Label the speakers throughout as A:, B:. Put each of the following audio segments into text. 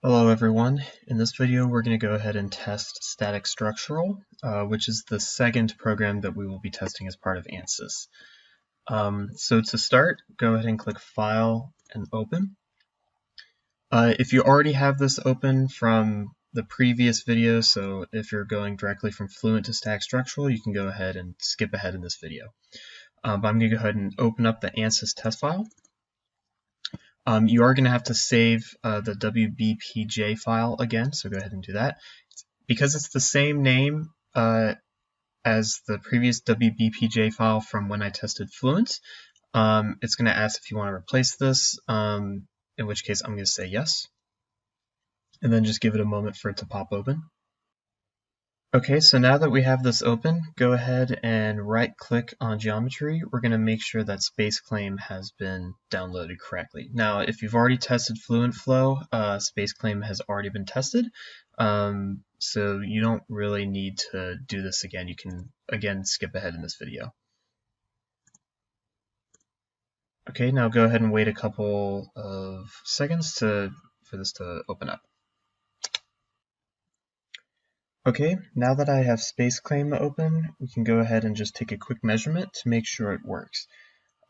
A: Hello everyone. In this video we're going to go ahead and test static structural, which is the second program that we will be testing as part of ANSYS. So to start, go ahead and click File and Open. If you already have this open from the previous video, so if you're going directly from Fluent to static structural, you can go ahead and skip ahead in this video. But I'm going to go ahead and open up the ANSYS test file. You are going to have to save the WBPJ file again, so go ahead and do that. Because it's the same name as the previous WBPJ file from when I tested Fluent, it's going to ask if you want to replace this, in which case I'm going to say yes, and then just give it a moment for it to pop open. Okay, so now that we have this open, go ahead and right-click on geometry. We're going to make sure that Space Claim has been downloaded correctly. Now, if you've already tested Fluent Flow, Space Claim has already been tested, so you don't really need to do this again. You can, again, skip ahead in this video. Okay, now go ahead and wait a couple of seconds for this to open up. Okay, now that I have Space Claim open, we can go ahead and just take a quick measurement to make sure it works.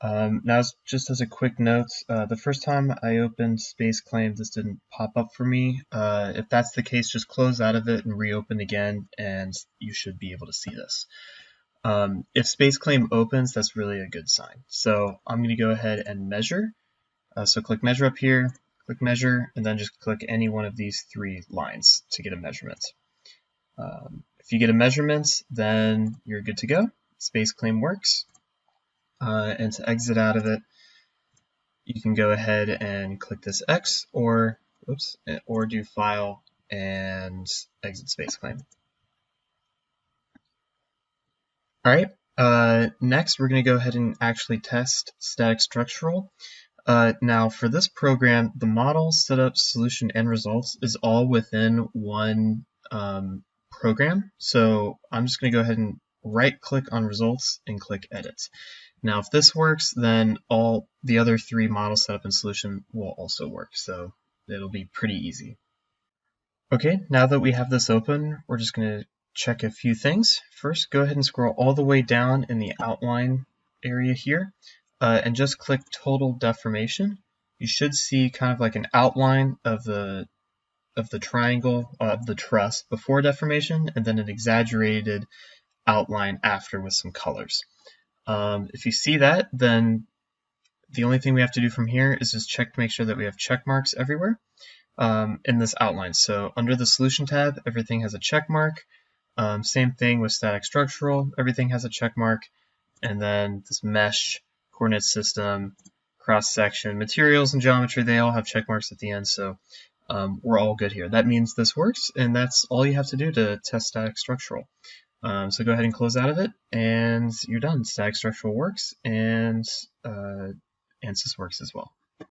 A: Now, just as a quick note, the first time I opened Space Claim, this didn't pop up for me. If that's the case, just close out of it and reopen again, and you should be able to see this. If Space Claim opens, that's really a good sign. So I'm going to go ahead and measure. So click Measure up here, click Measure, and then just click any one of these three lines to get a measurement. If you get a measurement, then you're good to go. Space Claim works. And to exit out of it, you can go ahead and click this X or do File and exit Space Claim. All right, next we're going to go ahead and actually test static structural. Now for this program, the model, setup, solution, and results is all within one program. So I'm just going to go ahead and right-click on results and click Edit. Now if this works, then all the other three, model, setup, and solution, will also work. So it'll be pretty easy. Okay, now that we have this open, we're just going to check a few things. First, go ahead and scroll all the way down in the outline area here and just click Total Deformation. You should see kind of like an outline of the triangle of the truss before deformation, and then an exaggerated outline after with some colors. If you see that, then the only thing we have to do from here is just check to make sure that we have check marks everywhere in this outline. So under the Solution tab, everything has a check mark. Same thing with Static Structural, everything has a check mark. And then this Mesh, Coordinate System, Cross Section, Materials, and Geometry, they all have check marks at the end. So we're all good here. That means this works, and that's all you have to do to test static structural. So go ahead and close out of it, and you're done. Static structural works, and ANSYS works as well.